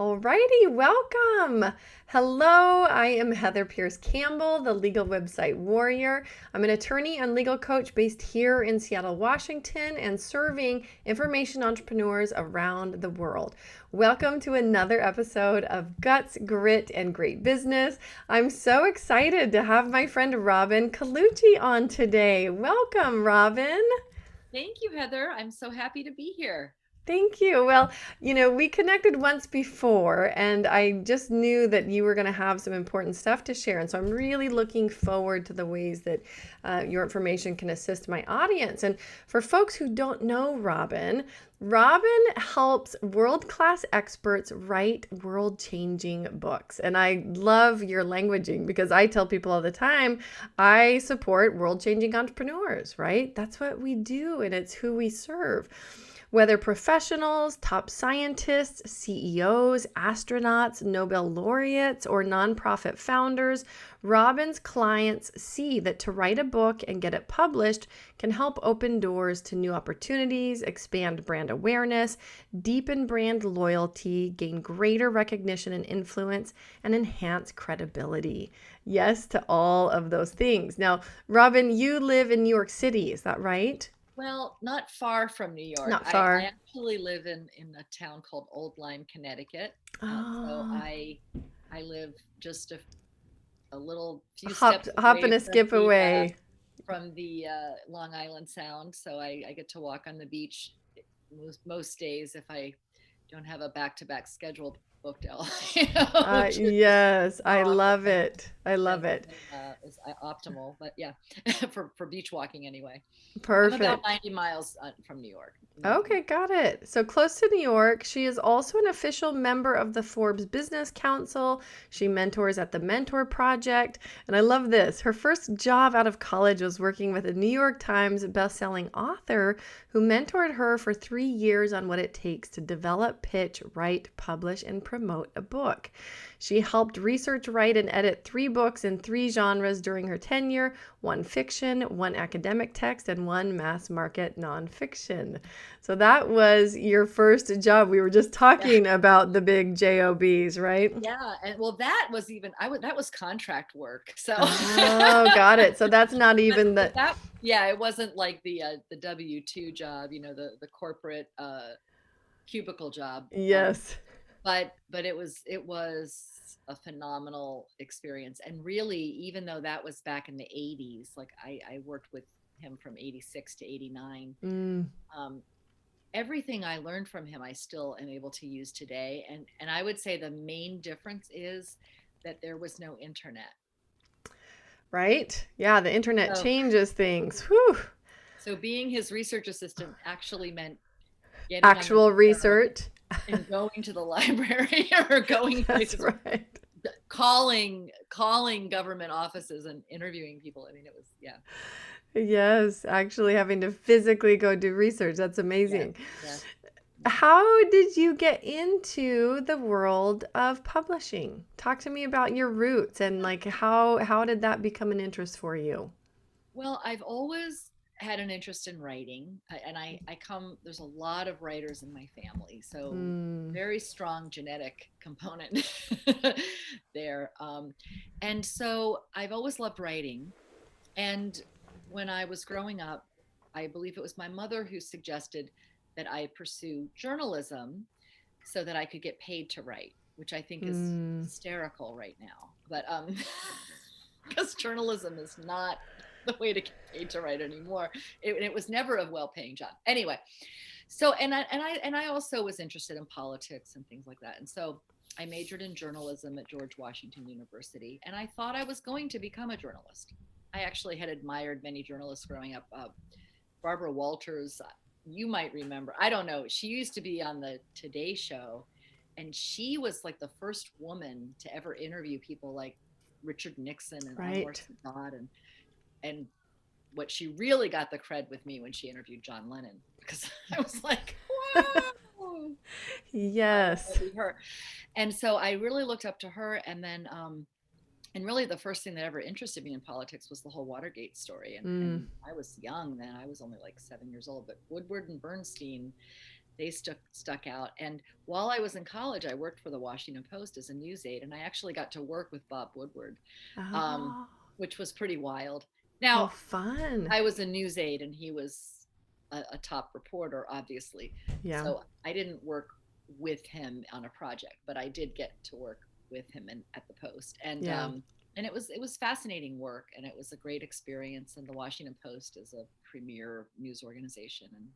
Alrighty, welcome. Hello, I am Heather Pierce Campbell, the legal website warrior. I'm an attorney and legal coach based here in Seattle, Washington, and serving information entrepreneurs around the world. Welcome to another episode of Guts, Grit, and Great Business. I'm so excited to have my friend Robin Colucci on today. Welcome, Robin. Thank you, Heather. I'm so happy to be here. Thank you. Well, we connected once before, and I just knew that you were going to have some important stuff to share. And so I'm really looking forward to the ways that your information can assist my audience. And for folks who don't know Robin helps world-class experts write world-changing books. And I love your languaging because I tell people all the time, I support world-changing entrepreneurs, right? That's what we do, and it's who we serve. Whether professionals, top scientists, CEOs, astronauts, Nobel laureates, or nonprofit founders, Robin's clients see that to write a book and get it published can help open doors to new opportunities, expand brand awareness, deepen brand loyalty, gain greater recognition and influence, and enhance credibility. Yes to all of those things. Now, Robin, you live in New York City, is that right? Well, not far from New York. Not I far. actually live in a town called Old Lyme, Connecticut. So Oh. I live just a little few Hop, steps hop and away a skip away. from the Long Island Sound. So I get to walk on the beach most days if I don't have a back-to-back schedule booked out, which is Yes, how I often love it. I love it. is optimal. But yeah, for beach walking anyway. I'm about Perfect. 90 miles from New York. Okay, got it. So close to New York. She is also an official member of the Forbes Business Council. She mentors at the Mentor Project. And I love this. Her first job out of college was working with a New York Times bestselling author who mentored her for 3 years on what it takes to develop, pitch, write, publish, and promote a book. She helped research, write, and edit 3 books in 3 genres during her tenure: one fiction, one academic text, and one mass market nonfiction. So that was your first job. We were just Yeah. talking about the big jobs, right? Yeah. And well, that was even, that was contract work. So, Oh, got it. So that's not even but the, that, yeah, it wasn't like the W-2 job, the corporate cubicle job. yes. But it was a phenomenal experience. And really, even though that was back in the 80s, like I worked with him from 86 to 89. Mm, Um, Everything I learned from him, I still am able to use today. And I would say the main difference is that there was no internet. right? Yeah, the internet So, changes things. Whew. so being his research assistant actually meant getting on the Actual phone research. and going to the library or going That's places, right. calling government offices and interviewing people. I mean, it was, yeah, Yes, actually having to physically go do research. That's yeah, amazing. yeah. How did you get into the world of publishing? Talk to me about your roots and like how did that become an interest for you? Well, I've always had an interest in writing, and I come, there's a lot of writers in my family, so Mm, very strong genetic component there. And so I've always loved writing. And when I was growing up, I believe it was my mother who suggested that I pursue journalism so that I could get paid to write, which I think is mm, hysterical right now. But because journalism is not the way to get paid to write anymore. It was never a well-paying job. Anyway, so and I also was interested in politics and things like that. And so I majored in journalism at George Washington University, and I thought I was going to become a journalist. I actually had admired many journalists growing up. Barbara Walters, you might remember. I don't know. She used to be on the Today Show, and she was like the first woman to ever interview people like Richard Nixon and Anwar right. Sadat, and what she really got the cred with me when she interviewed John Lennon, because I was like, wow, I want Yes. to be her. And so I really looked up to her. And really the first thing that ever interested me in politics was the whole Watergate story. And Mm, I was young then. I was only like 7 years old. But Woodward and Bernstein, they stuck out. And while I was in college, I worked for the Washington Post as a news aide, and I actually got to work with Bob Woodward, um, Oh, which was pretty wild. oh, Now, fun. I was a news aide, and he was a top reporter, obviously. Yeah, So I didn't work with him on a project, but I did get to work with him at the Post, yeah, and it was fascinating work, and it was a great experience. And the Washington Post is a premier news organization, and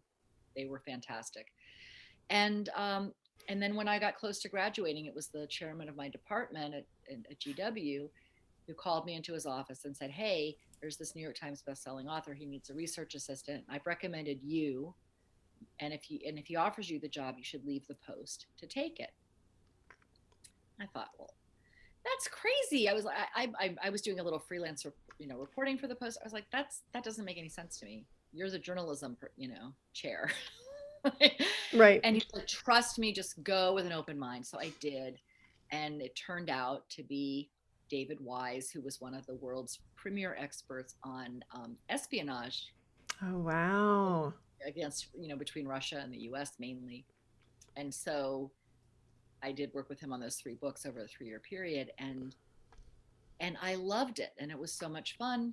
they were fantastic. And and then when I got close to graduating, it was the chairman of my department at GW who called me into his office and said, "Hey, there's this New York Times bestselling author. He needs a research assistant. I've recommended you, and if he offers you the job, you should leave the Post to take it." I thought, well, that's crazy. I was doing a little freelance, reporting for the Post. I was like, that doesn't make any sense to me. You're the journalism, chair. right. And he's like, trust me, just go with an open mind. So I did. And it turned out to be David Wise, who was one of the world's premier experts on espionage Oh, wow. against, between Russia and the US mainly. And so I did work with him on those 3 books over a 3-year period. And I loved it. And it was so much fun.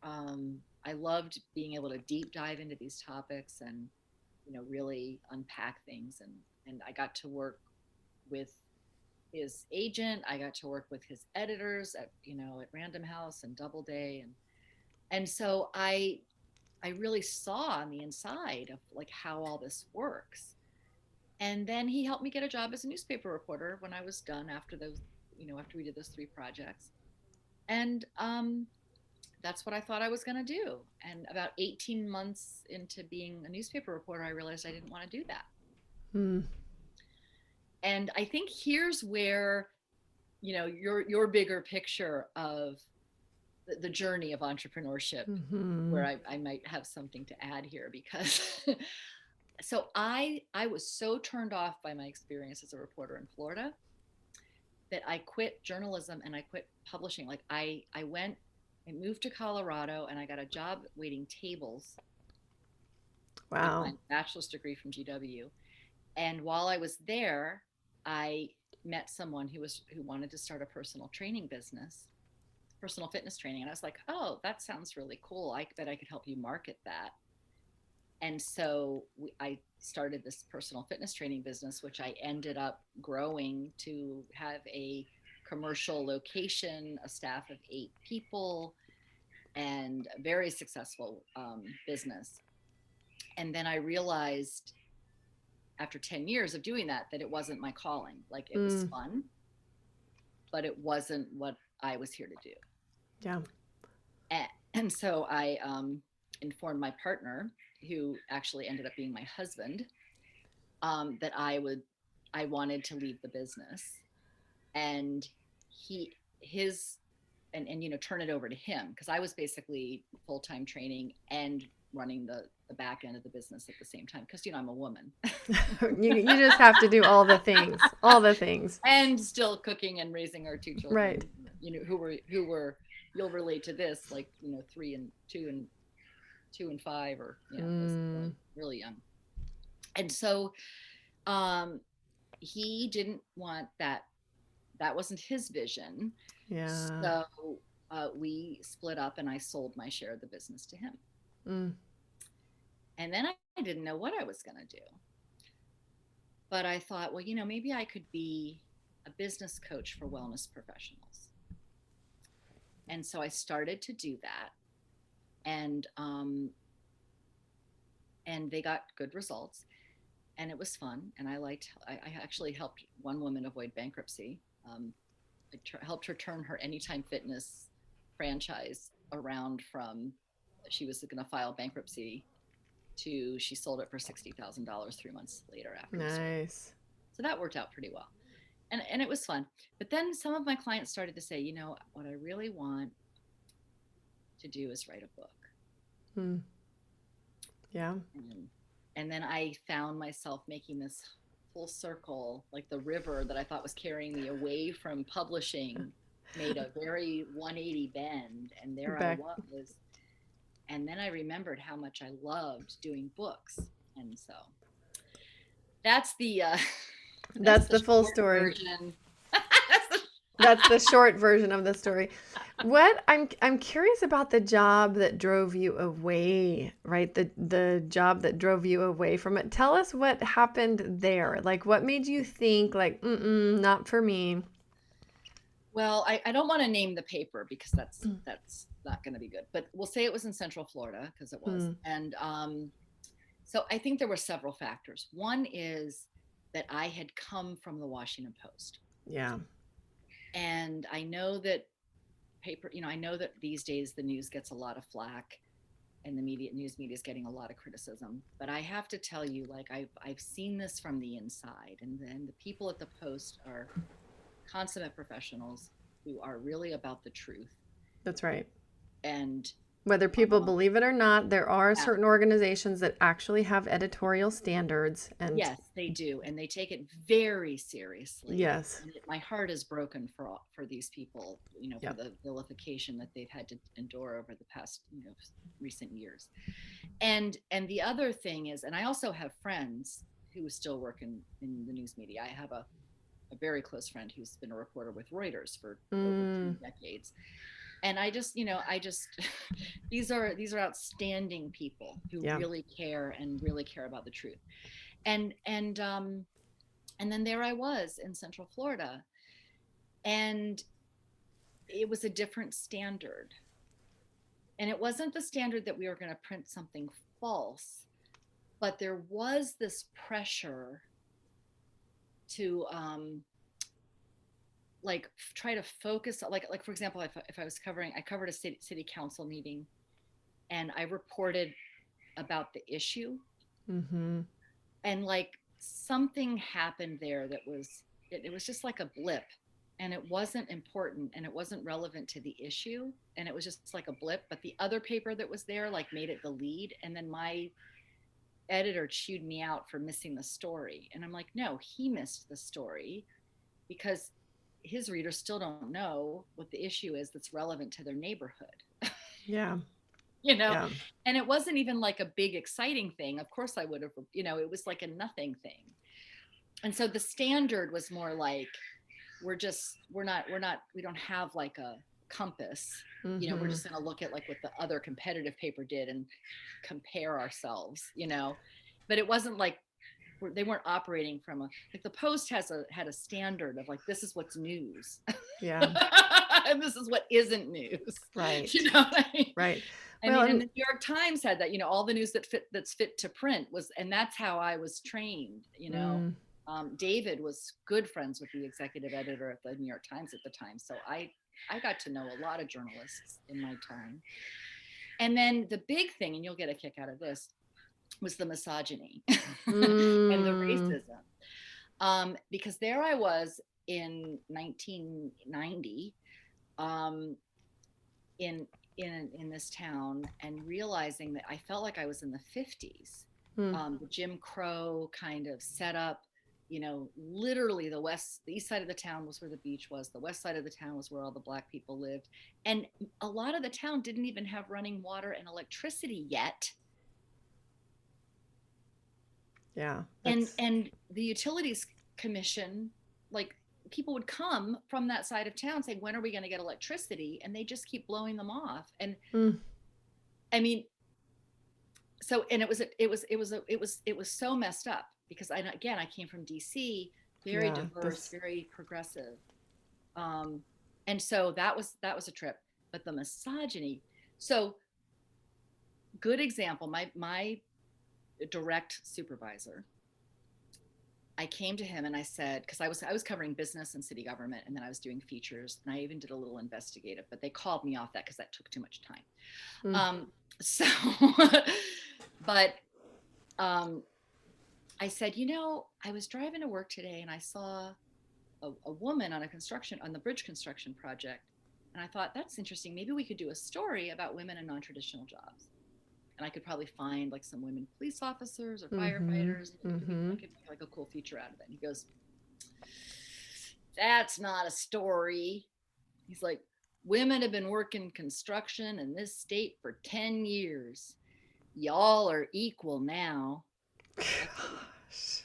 I loved being able to deep dive into these topics and, really unpack things. And I got to work with his agent. I got to work with his editors at Random House and Doubleday. And so I really saw on the inside of like how all this works. And then he helped me get a job as a newspaper reporter when I was done after those, after we did those 3 projects. And that's what I thought I was going to do. And about 18 months into being a newspaper reporter, I realized I didn't want to do that. Hmm. And I think here's where, your bigger picture of the journey of entrepreneurship, Mm-hmm. where I might have something to add here, because so I was so turned off by my experience as a reporter in Florida that I quit journalism and I quit publishing. Like I moved to Colorado and I got a job waiting tables with Wow. my bachelor's degree from GW. And while I was there, I met someone who wanted to start a personal training business, personal fitness training. And I was like, oh, that sounds really cool. I bet I could help you market that. And so I started this personal fitness training business, which I ended up growing to have a commercial location, a staff of 8 people, and a very successful business. And then I realized after 10 years of doing that it wasn't my calling. Like, it was Mm. fun, but it wasn't what I was here to do. Yeah. And so I informed my partner, who actually ended up being my husband, that I wanted to leave the business, and turn it over to him, because I was basically full-time training and running the back end of the business at the same time, because I'm a woman. You just have to do all the things, all the things. And still cooking and raising our 2 children, Right. who were you'll relate to this, like 3 and 2 and 2 and 5, or really, really young. And so he didn't want that. That wasn't his vision. Yeah. So we split up, and I sold my share of the business to him. Mm. And then I didn't know what I was going to do. But I thought, well, maybe I could be a business coach for wellness professionals. And so I started to do that. And they got good results, and it was fun. And I actually helped one woman avoid bankruptcy. I helped her turn her Anytime Fitness franchise around from she was going to file bankruptcy to she sold it for $60,000 3 months later after. Nice. So that worked out pretty well. And it was fun. But then some of my clients started to say, what I really want to do is write a book. Mm. Yeah. And then I found myself making this full circle, like the river that I thought was carrying me away from publishing made a very 180 bend, and there I was. And then I remembered how much I loved doing books. And so that's the that's That's the the full short story. version. That's the short version of the story. What I'm curious about the job that drove you away, right? The job that drove you away from it. Tell us what happened there. Like what made you think like, mm-mm, not for me. Well, I don't want to name the paper because that's not going to be good. But we'll say it was in Central Florida because it was. Mm, And so I think there were several factors. One is that I had come from the Washington Post, yeah. and I know that paper. I know that these days the news gets a lot of flack, and the news media is getting a lot of criticism. But I have to tell you, like I've seen this from the inside, and then the people at the Post are consummate professionals who are really about the truth. That's right. And Whether people um, believe it or not, there are yeah, certain organizations that actually have editorial standards and yes, they do, and they take it very seriously. yes. And my heart is broken for these people, for Yep. the vilification that they've had to endure over the past, recent years. And the other thing is, and I also have friends who still work in the news media. I have a very close friend who's been a reporter with Reuters for over Mm, 2 decades. And I just these are outstanding people who yeah. really care and really care about the truth. And then there I was in Central Florida, and it was a different standard. And it wasn't the standard that we were going to print something false, but there was this pressure to like try to focus, like for example, if I was I covered a city council meeting, and I reported about the issue, Mm-hmm. and like something happened there that it was just like a blip, and it wasn't important and it wasn't relevant to the issue, and it was just like a blip, but the other paper that was there like made it the lead, and then my editor chewed me out for missing the story, and I'm like, no, he missed the story because his readers still don't know what the issue is that's relevant to their neighborhood. Yeah. you know Yeah. and it wasn't even like a big exciting thing. Of course I would have, it was like a nothing thing. And so the standard was more like, we don't have like a compass. We're Mm-hmm. just going to look at like what the other competitive paper did and compare ourselves. But it wasn't like they weren't operating from like the Post had a standard of like, this is what's news. Yeah. And this is what isn't news. Right. What I mean? Right. I Well, mean, and and the New York Times had that, all the news that's fit to print was, and that's how I was trained. mm, David was good friends with the executive editor at the New York Times at the time, so I got to know a lot of journalists in my time. And then the big thing, and you'll get a kick out of this, was the misogyny and the mm, racism. Because there I was in 1990, um, in in this town, and realizing that I felt like I was in the 50s. mm, The Jim Crow kind of setup. Literally the east side of the town was where the beach was. The west side of the town was where all the black people lived. And a lot of the town didn't even have running water and electricity yet. yeah. and That's and the utilities commission, like, people would come from that side of town saying, when are we going to get electricity? And they just keep blowing them off. And mm, I mean, so, and it was so messed up because I came from DC, very yeah. diverse, This very progressive. um and so that was a trip. But the misogyny, so, good example, my direct supervisor, I came to him and I said, because I was covering business and city government, and then I was doing features, and I even did a little investigative, but they called me off that because that took too much time. mm, So, but um, I said, I was driving to work today and I saw a woman on the bridge construction project, and I thought, that's interesting. Maybe we could do a story about women in non-traditional jobs, and I could probably find like some women police officers or mm-hmm. firefighters, and Mm-hmm. I could make like a cool feature out of it. And he goes, that's not a story. He's like, women have been working construction in this state for 10 years. Y'all are equal now. Gosh.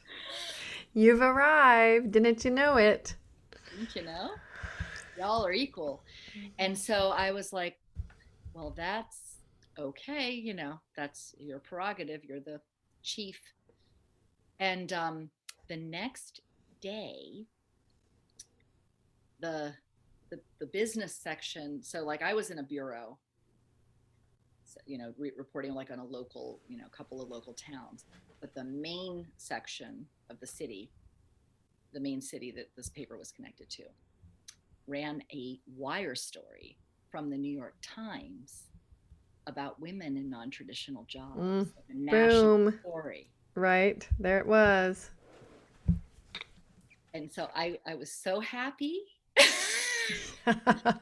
You've arrived. Didn't you know it? Didn't you know? Y'all are equal. And so I was like, well, that's okay. That's your prerogative. You're the chief. And the next day, the, the business section. So like I was in a bureau, reporting like on a local, a couple of local towns, but the main section of the main city that this paper was connected to, ran a wire story from the New York Times about women in non-traditional jobs, Mm, like a national boom. story. Right. There it was. And so I was so happy Did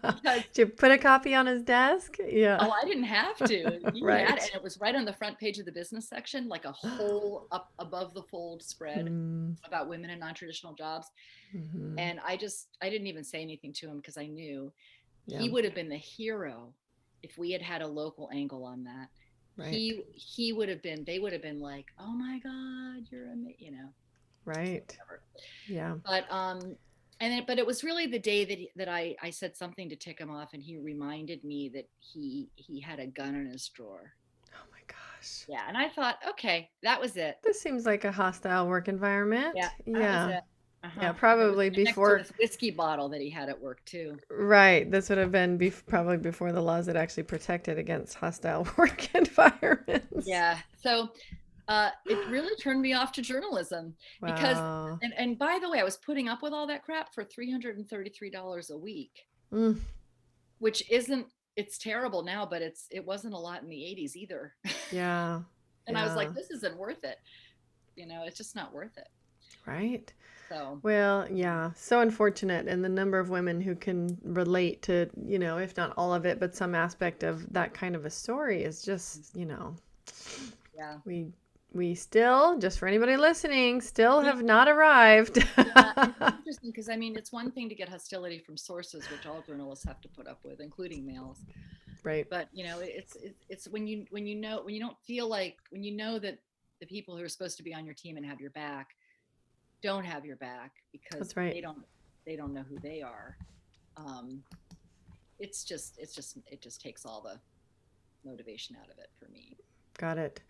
because you put a copy on his desk? Yeah. oh, I didn't have to. He had it, and Right. it was right on the front page of the business section, like a whole up above the fold spread Mm, about women in non-traditional jobs. hmm. And I didn't even say anything to him because I knew Yeah. he would have been the hero if we had had a local angle on that. Right. He would have been. They would have been like, "Oh my God, you're amazing," Right. whatever. Yeah. But it was really the day that I said something to tick him off, and he reminded me that he had a gun in his drawer. Oh my gosh. Yeah, and I thought, okay, that was it. This seems like a hostile work Yeah, environment. that was Yeah. it. Yeah, And it was probably right next to before. this whiskey bottle that he had at work too. Right. This would have been probably before the laws that actually protected against hostile work environments. Yeah. So it really turned me off to journalism because, Wow. and by the way, I was putting up with all that crap for $333 a week, Mm, which isn't, it's terrible now, but it wasn't a lot in the 80s either. yeah. And I was Yeah. like, this isn't worth it. It's just not worth it. Right. So, Well, yeah, so unfortunate. And the number of women who can relate to, if not all of it, but some aspect of that kind of a story is just, yeah. we we still, just for anybody listening, still Yeah. have not arrived. Yeah. And it's interesting because I mean, it's one thing to get hostility from sources, which all journalists have to put up with, including males. Right. But it's when you don't feel like when you know that the people who are supposed to be on your team and have your back don't have your back because That's right. they don't know who they are. Um, it just takes all the motivation out of it for me. Got it.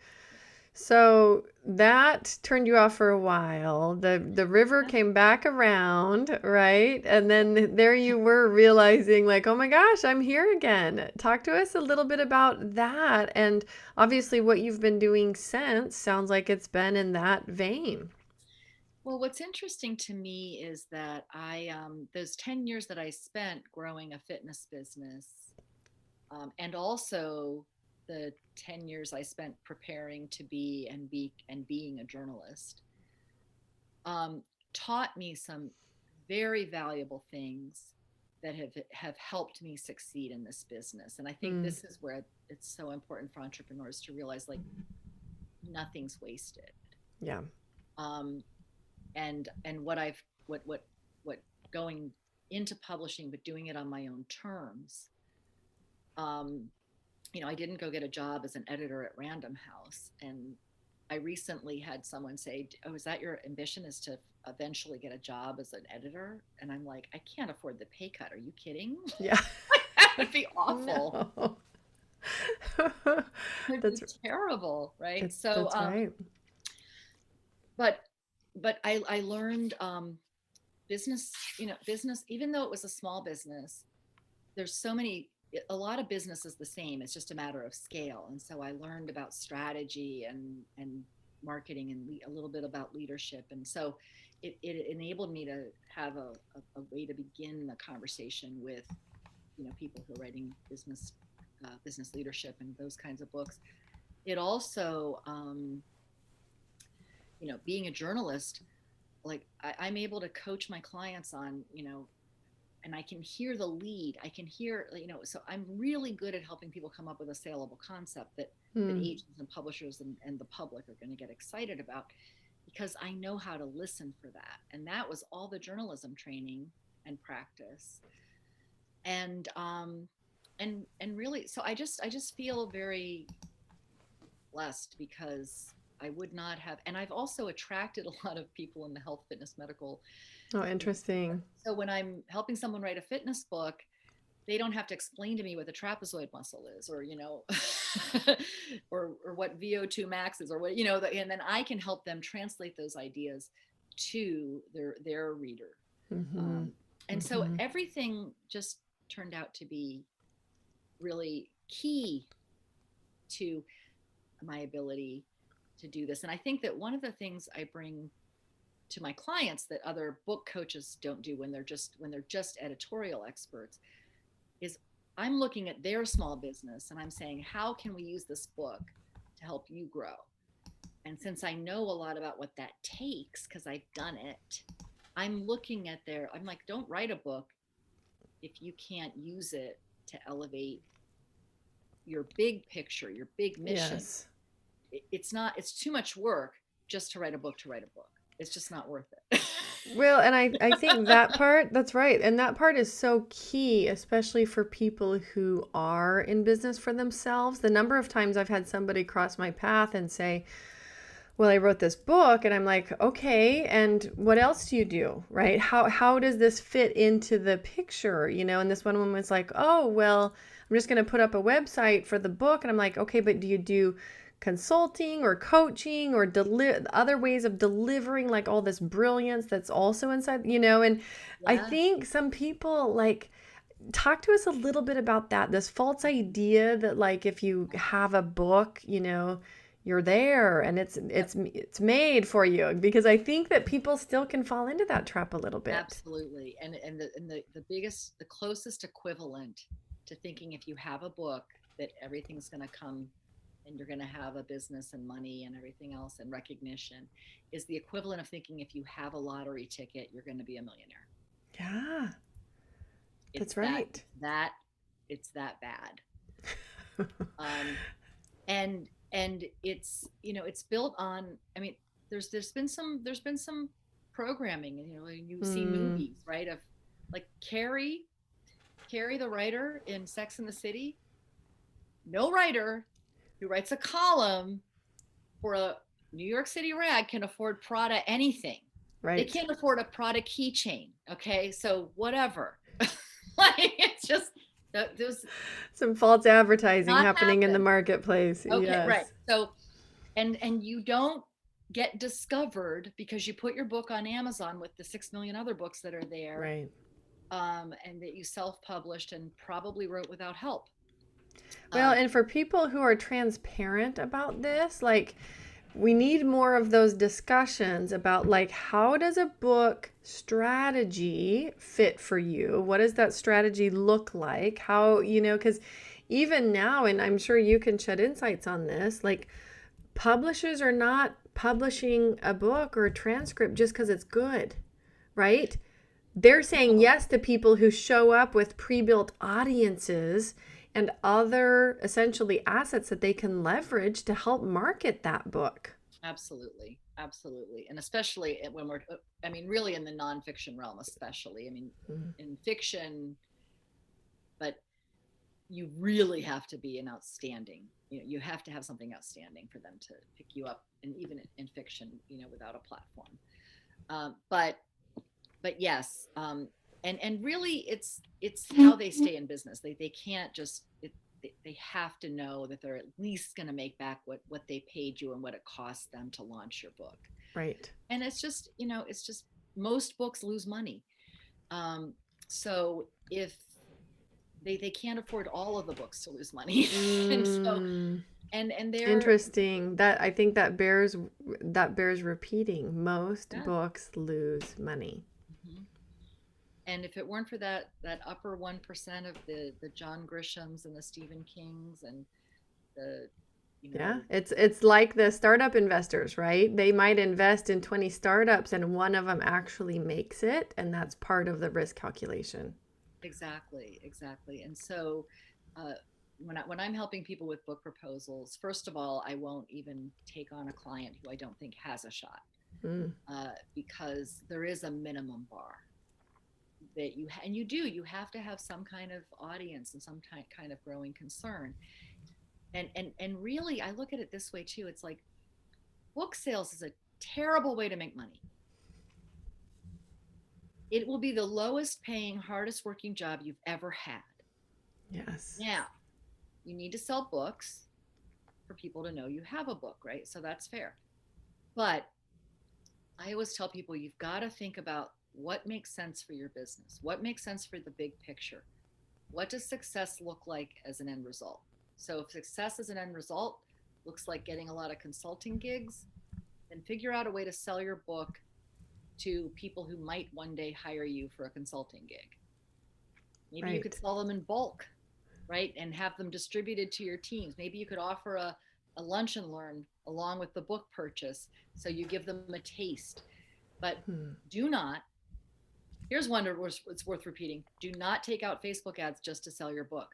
So that turned you off for a while. The river came back around, right? And then there you were realizing like, "Oh my gosh, I'm here again." Talk to us a little bit about that. And obviously what you've been doing since sounds like it's been in that vein. Well, what's interesting to me is that those 10 years that I spent growing a fitness business, and also the 10 years I spent preparing to being a journalist, um, taught me some very valuable things that have helped me succeed in this business. And I think Mm, this is where it's so important for entrepreneurs to realize like nothing's wasted. yeah. Um, and what going into publishing, but doing it on my own terms. Um, I didn't go get a job as an editor at Random House, and I recently had someone say, "Oh, is that your ambition? Is to eventually get a job as an editor?" And I'm like, "I can't afford the pay cut. Are you kidding? Yeah. That would be awful. No. It would be That's terrible, right?" So, that's right. but I learned business. Business, even though it was a small business, there's a lot of business is the same. It's just a matter of scale. And so I learned about strategy and marketing and a little bit about leadership. And so it enabled me to have a way to begin the conversation with people who are writing business leadership and those kinds of books. It also being a journalist, like I'm able to coach my clients on and I can hear the lead. I can hear, so I'm really good at helping people come up with a saleable concept that Mm, agents and publishers and the public are going to get excited about because I know how to listen for that. And that was all the journalism training and practice. And really, so I just feel very blessed because I would not have. And I've also attracted a lot of people in the health, fitness, medical. Oh, interesting. So when I'm helping someone write a fitness book, they don't have to explain to me what the trapezoid muscle is, or or what VO2 max is, or what and then I can help them translate those ideas to their reader. Mm-hmm. um, and so Mm-hmm. everything just turned out to be really key to my ability to do this. And I think that one of the things I bring to my clients that other book coaches don't do when they're just editorial experts is I'm looking at their small business and I'm saying, how can we use this book to help you grow? And since I know a lot about what that takes, because I've done it, I'm looking at I'm like, don't write a book if you can't use it to elevate your big picture, your big mission. Yes. It's too much work just to write a book. It's just not worth it. Well, and I think that part, that's right. And that part is so key, especially for people who are in business for themselves. The number of times I've had somebody cross my path and say, well, I wrote this book, and I'm like, okay, and what else do you do? Right? How does this fit into the picture? And this one woman was like, oh, well, I'm just going to put up a website for the book. And I'm like, okay, but do you do consulting or coaching or other ways of delivering like all this brilliance that's also inside, and I Yeah, think some people like talk to us a little bit about that, this false idea that like if you have a book, you're there and it's yep, it's it's made for you, because I think that people still can fall into that trap a little bit. absolutely. The closest equivalent to thinking if you have a book that everything's going to come and you're going to have a business and money and everything else and recognition is the equivalent of thinking if you have a lottery ticket, you're going to be a millionaire. Yeah, It's that's that, right. it's that bad. Um, and it's built on, I mean, there's been some programming, and you see Mm, movies, right, of like Carrie the writer in Sex and the City. No writer who writes a column for a New York City rag can afford Prada anything. They right. can't afford a Prada keychain. Okay, so whatever. Like it's just those Some false advertising not happening in the happen. marketplace. Okay, right. Yes. So and you don't get discovered because you put your book on Amazon with the 6 million other books that are there, Right. and that you self-published and probably wrote without help. Well, Um, and for people who are transparent about this, like we need more of those discussions about like how does a book strategy fit for you? What does that strategy look like? How, cuz even now, and I'm sure you can shed insights on this, like publishers are not publishing a book or a transcript just cuz it's good, right? They're saying no, yes to people who show up with pre-built audiences and other essentially assets that they can leverage to help market that book. absolutely, absolutely, and especially when I mean, really in the nonfiction realm, especially. I mean, Mm. in fiction, but you really have to be an outstanding. You have to have something outstanding for them to pick you up, and even in fiction, without a platform. But yes, and really, it's how they stay in business. They can't just they have to know that they're at least going to make back what they paid you and what it cost them to launch your book. Right. And it's just most books lose money. Um, so if they can't afford all of the books to lose money, and so Mm, and they're interesting. That I think that bears repeating. Most yeah. books lose money. Mhm. And if it weren't for that upper 1% of the John Grishams and the Stephen Kings and the you Yeah, know it's like the startup investors, right? They might invest in 20 startups and one of them actually makes it, and that's part of the risk calculation. exactly. And so uh, when I'm helping people with book proposals, first of all, I won't even take on a client who I don't think has a shot, Mm, because there is a minimum bar that you have to have some kind of audience and some kind of growing concern. And really, I look at it this way too. It's like, book sales is a terrible way to make money. It will be the lowest paying, hardest working job you've ever had. Yes. Now, you need to sell books for people to know you have a book, right? So that's fair. But I always tell people you've got to think about what makes sense for your business, what makes sense for the big picture. What does success look like as an end result? So if success as an end result looks like getting a lot of consulting gigs, then figure out a way to sell your book to people who might one day hire you for a consulting gig. Maybe you could Right. sell them in bulk, right? And have them distributed to your teams. Maybe you could offer a lunch and learn along with the book purchase. So you give them a taste. But do not, here's one it's worth repeating, do not take out Facebook ads just to sell your book.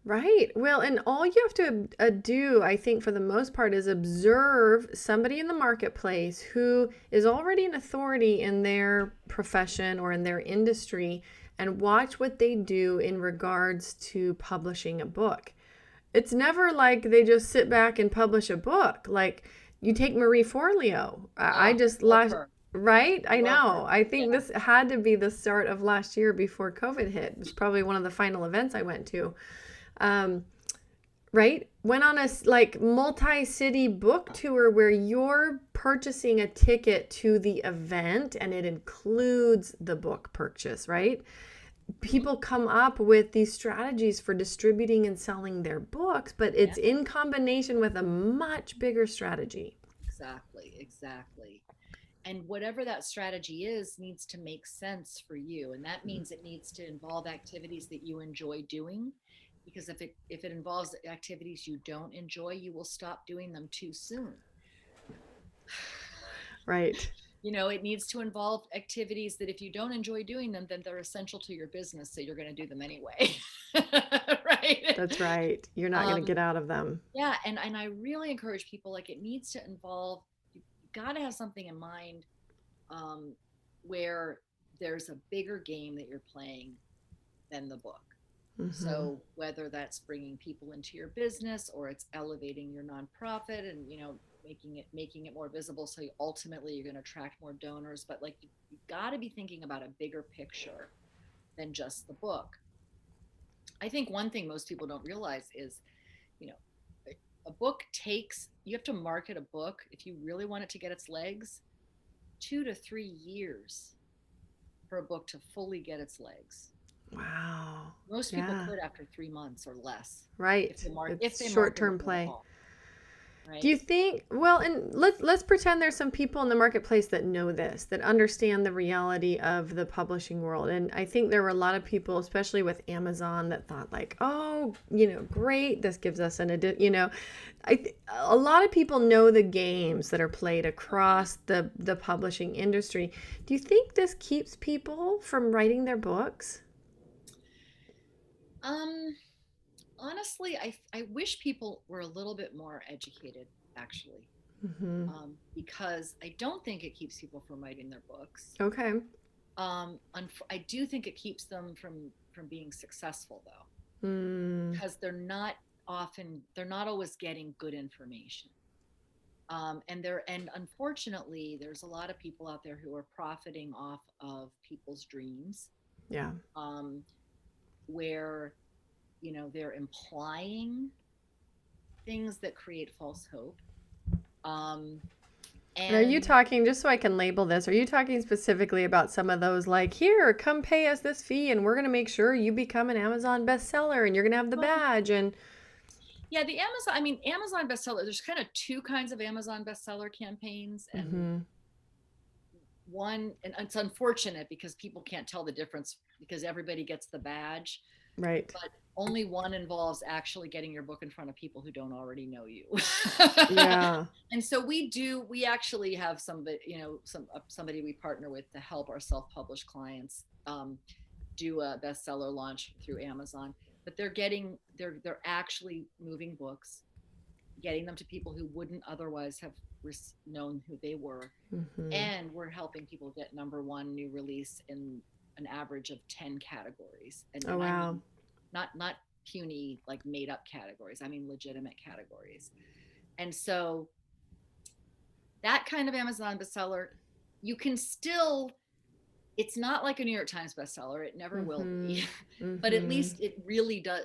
Right. Well, and all you have to do, I think, for the most part, is observe somebody in the marketplace who is already an authority in their profession or in their industry and watch what they do in regards to publishing a book. It's never like they just sit back and publish a book. Like you take Marie Forleo. I just Love last, her. right? I Love know. her. I think Yeah. this had to be the start of last year before COVID hit. It was probably one of the final events I went to. Um, right? Went on a like multi-city book tour where you're purchasing a ticket to the event and it includes the book purchase, right? People come up with these strategies for distributing and selling their books, but it's in combination with a much bigger strategy. Exactly. And whatever that strategy is needs to make sense for you. And that means it needs to involve activities that you enjoy doing. Because if it involves activities you don't enjoy, you will stop doing them too soon. Right. It needs to involve activities that if you don't enjoy doing them, then they're essential to your business. So you're going to do them anyway. Right. That's right. You're not going to get out of them. Yeah. And I really encourage people, like, it needs to involve, you got to have something in mind where there's a bigger game that you're playing than the book. So whether that's bringing people into your business or it's elevating your nonprofit and making it more visible, so ultimately you're going to attract more donors, but like you got to be thinking about a bigger picture than just the book. I think one thing most people don't realize is, you know, a book you have to market a book if you really want it to get its legs, 2 to 3 years for a book to fully get its legs. Wow. Most people quit after 3 months or less. Right. If they short-term play. Right? Do you think, well, and let's pretend there's some people in the marketplace that know this, that understand the reality of the publishing world. And I think there were a lot of people, especially with Amazon, that thought like, oh, great, this gives us a lot of people know the games that are played across the publishing industry. Do you think this keeps people from writing their books? Honestly, I wish people were a little bit more educated, actually, because I don't think it keeps people from writing their books. Okay. I do think it keeps them from being successful, though, because they're not always getting good information. And unfortunately, there's a lot of people out there who are profiting off of people's dreams. Yeah. Where they're implying things that create false hope. And are you talking, just so I can label this, are you talking specifically about some of those like, here, come pay us this fee and we're going to make sure you become an Amazon bestseller and you're going to have the badge? And yeah, Amazon bestseller, there's kind of two kinds of Amazon bestseller campaigns. And one, and it's unfortunate because people can't tell the difference because everybody gets the badge. Right. But only one involves actually getting your book in front of people who don't already know you. Yeah. And so we actually have somebody we partner with to help our self-published clients do a bestseller launch through Amazon. But they're actually moving books, getting them to people who wouldn't otherwise have known who they were. And we're helping people get number one new release in an average of 10 categories. And wow. I mean, not puny, like made up categories. I mean, legitimate categories. And so that kind of Amazon bestseller, you can still, it's not like a New York Times bestseller. It never will be, but at Mm-hmm. least it really does.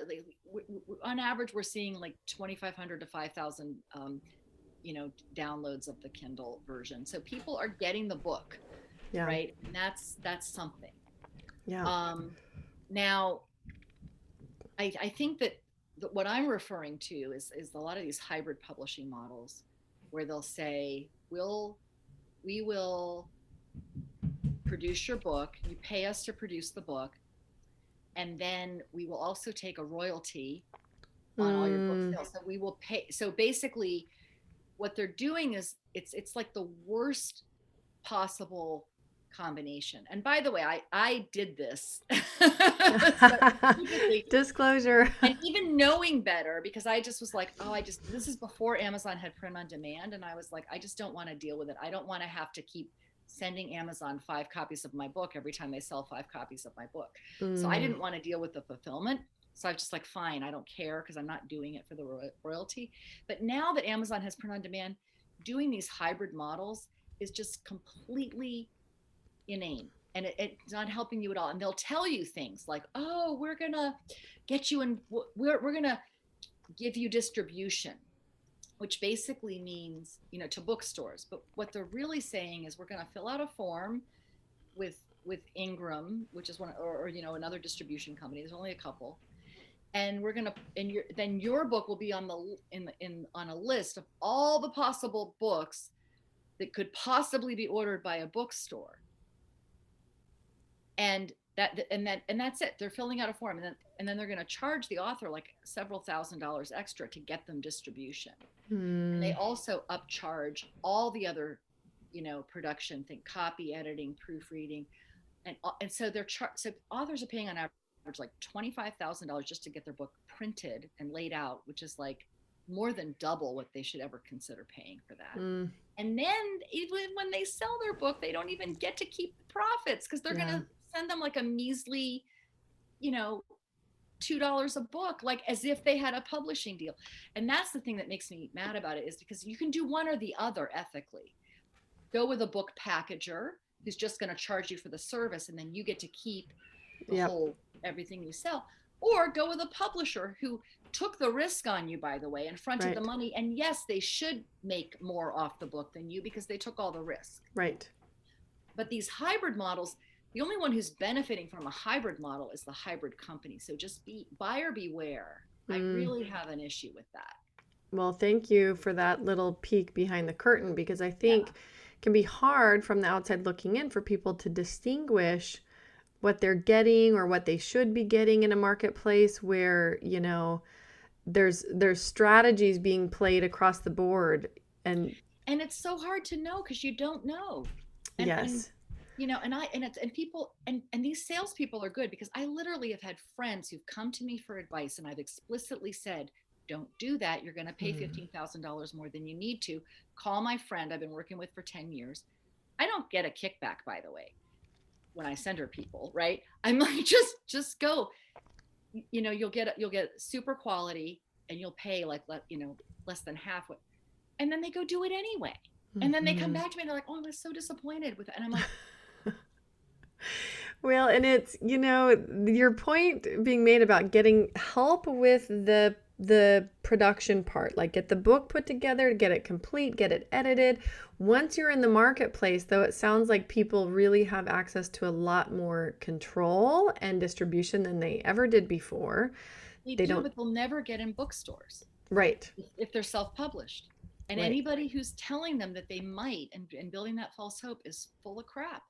On average, we're seeing like 2,500 to 5,000, downloads of the Kindle version. So people are getting the book, Yeah. right? And that's something. Yeah. Um, Now, I think that what I'm referring to is a lot of these hybrid publishing models where they'll say, we will produce your book, you pay us to produce the book, and then we will also take a royalty on all your book Mm. sales. So we will pay. So basically, what they're doing is it's like the worst possible combination. And by the way, I did this. So Disclosure. and even knowing better, because I just was like, oh, this is before Amazon had print on demand, and I was like, I just don't want to deal with it. I don't want to have to keep sending Amazon 5 copies of my book every time they sell 5 copies of my book. So I Mm. didn't want to deal with the fulfillment. So I was just like, fine, I don't care, because I'm not doing it for the royalty. But now that Amazon has print on demand, doing these hybrid models is just completely inane, and it's not helping you at all. And they'll tell you things like, oh, we're gonna get you in, we're gonna give you distribution, which basically means, to bookstores. But what they're really saying is, we're gonna fill out a form with Ingram, which is one, or another distribution company. There's only a couple. And we're gonna, and then your book will be on the on a list of all the possible books that could possibly be ordered by a bookstore. And that's it. They're filling out a form, and then they're going to charge the author like several $1,000s extra to get them distribution. And they Mm. also upcharge all the other, production thing, copy editing, proofreading, and so so authors are paying on average like $25,000 just to get their book printed and laid out, which is like more than double what they should ever consider paying for that. Mm. And then even when they sell their book, they don't even get to keep the profits, because they're going Yeah. to send them like a measly, you know, $2 a book, like as if they had a publishing deal. And that's the thing that makes me mad about it, is because you can do one or the other ethically. Go with a book packager who's just going to charge you for the service, and then you get to keep the Yep. whole everything you sell. Or go with a publisher who took the risk on you, by the way, and fronted the Right. money. And yes, they should make more off the book than you because they took all the risk. Right. But these hybrid models, the only one who's benefiting from a hybrid model is the hybrid company. So just be buyer beware. I Mm. really have an issue with that. Well, thank you for that little peek behind the curtain, because I think Yeah. it can be hard from the outside looking in for people to distinguish what they're getting or what they should be getting in a marketplace where, there's strategies being played across the board. And And it's so hard to know because you don't know. And yes. and people, and these salespeople are good, because I literally have had friends who've come to me for advice, and I've explicitly said, don't do that. You're going to pay Mm. $15,000 more than you need to. Call my friend I've been working with for 10 years. I don't get a kickback, by the way, when I send her people, right? I'm like, just go. You'll get super quality, and you'll pay like, less than half what, and then they go do it anyway. And then they come Mhm. back to me and they're like, oh, I was so disappointed with it. And I'm like, Well, and it's, your point being made about getting help with the production part, like get the book put together, get it complete, get it edited. Once you're in the marketplace, though, it sounds like people really have access to a lot more control and distribution than they ever did before. they They do, don't, but they'll never get in bookstores right, if they're self-published. And right. anybody who's telling them that they might, and building that false hope, is full of crap.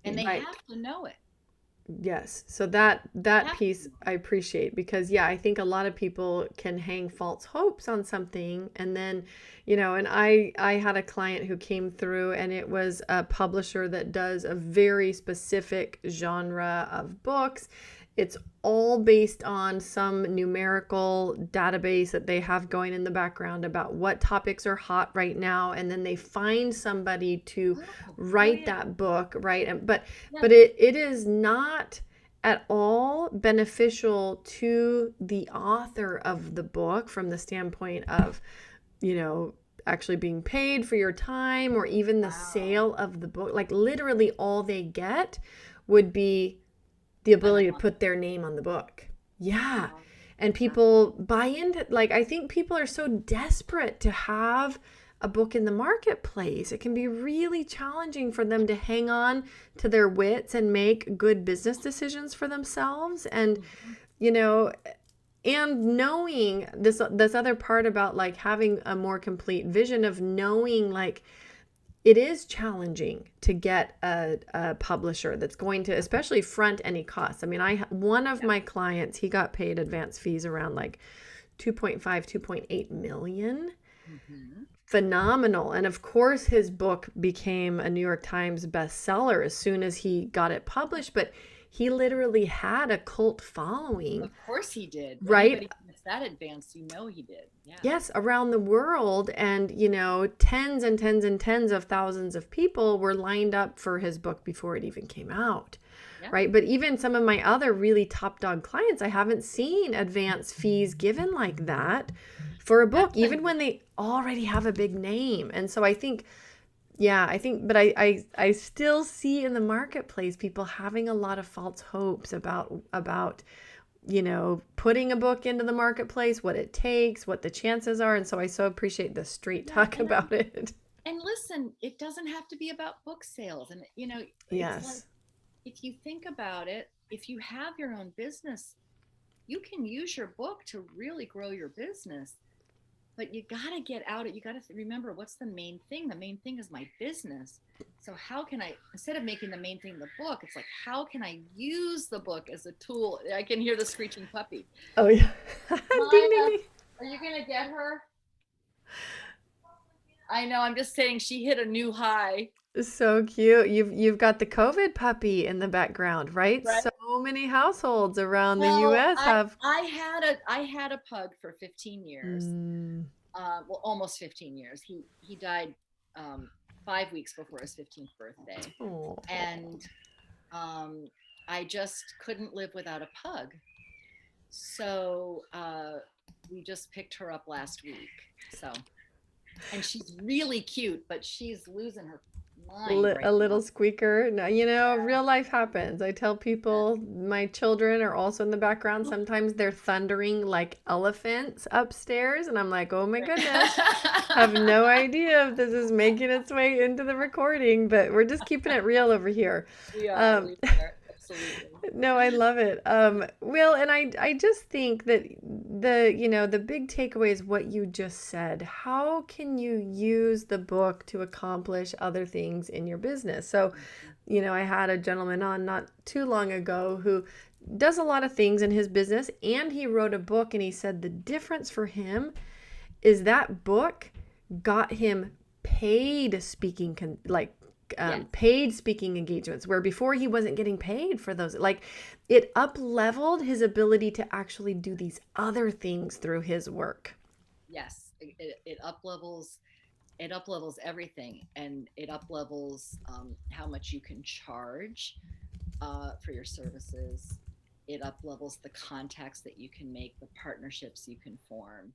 And they Right. have to know it. Yes. So that Have piece I appreciate, because yeah, I think a lot of people can hang false hopes on something, and then, and I had a client who came through, and it was a publisher that does a very specific genre of books. It's all based on some numerical database that they have going in the background about what topics are hot right now, and then they find somebody to write yeah. that book, right? And but Yeah. but it is not at all beneficial to the author of the book from the standpoint of, you know, actually being paid for your time or even the Wow. sale of the book. Like literally all they get would be the An ability to anonymous. put their name on the book. Yeah. Wow. And Wow. people buy into, like, I think people are so desperate to have a book in the marketplace. It can be really challenging for them to hang on to their wits and make good business decisions for themselves. And, Mhm. you know, and knowing this other part about like having a more complete vision of knowing like it is challenging to get a publisher that's going to especially front any costs. I mean, one of Yeah. my clients, he got paid advance fees around like 2.5, 2.8 million. Mhm. Phenomenal. And of course his book became a New York Times bestseller as soon as he got it published, but he literally had a cult following, Of course he did. right? Anybody who gets that advanced, you know he did. Yeah. Yes, around the world. And, tens and tens and tens of thousands of people were lined up for his book before it even came out. Yeah. Right. But even some of my other really top dog clients, I haven't seen advance fees given like that for a book, That's even unusual. when they already have a big name. And so I think, yeah, but I still see in the marketplace people having a lot of false hopes about putting a book into the marketplace, what it takes, what the chances are. And so I so appreciate the straight Yeah, talk about it. and listen, it doesn't have to be about book sales. And it's like Yes. if you think about it, if you have your own business, you can use your book to really grow your business. But you got to get out it. You got to remember what's the main thing. The main thing is my business. So how can I, instead of making the main thing the book, it's like how can I use the book as a tool? I can hear the screeching puppy. Oh yeah. Ding ding Maya, ding. are you gonna get her? I know. I'm just saying she hit a new high. So cute. You've got the COVID puppy in the background, right? Right. So many households around the Well, US have I had a pug for 15 years. mm, Well, almost 15 years. He died 5 weeks before his 15th birthday, oh. and um, I just couldn't live without a pug. So we just picked her up last week. So, and she's really cute, but she's losing her mind right A now. little squeaker. No, real life happens. I tell people my children are also in the background. Sometimes they're thundering like elephants upstairs, and I'm like, oh my goodness, have no idea if this is making its way into the recording, but we're just keeping it real over here. We are, Um, we are, absolutely. no, I love it. Will, and I just think that the big takeaway is what you just said. How can you use the book to accomplish other things in your business? So, I had a gentleman on not too long ago who does a lot of things in his business, and he wrote a book, and he said the difference for him is that book got him paid speaking Yes, paid speaking engagements where before he wasn't getting paid for those. Like it up leveled his ability to actually do these other things through his work. yes. It up levels everything, and it up levels how much you can charge for your services. It up levels the contacts that you can make, the partnerships you can form.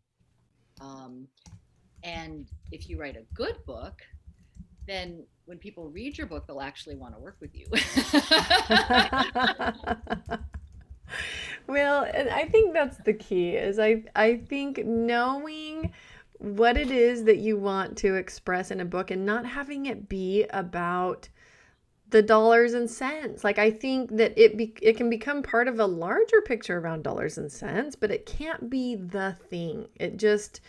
Um, and if you write a good book, then when people read your book, they'll actually want to work with you. Well, and I think that's the key is I think knowing what it is that you want to express in a book and not having it be about the dollars and cents. Like I think that it can become part of a larger picture around dollars and cents, but it can't be the thing. It just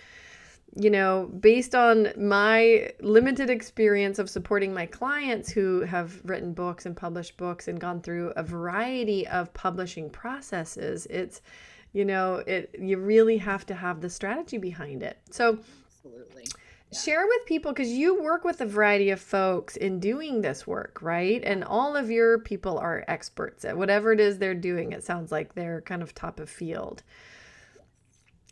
based on my limited experience of supporting my clients who have written books and published books and gone through a variety of publishing processes, it's, you really have to have the strategy behind it. So Absolutely. Yeah. share with people, because you work with a variety of folks in doing this work, right? And all of your people are experts at whatever it is they're doing. It sounds like they're kind of top of field.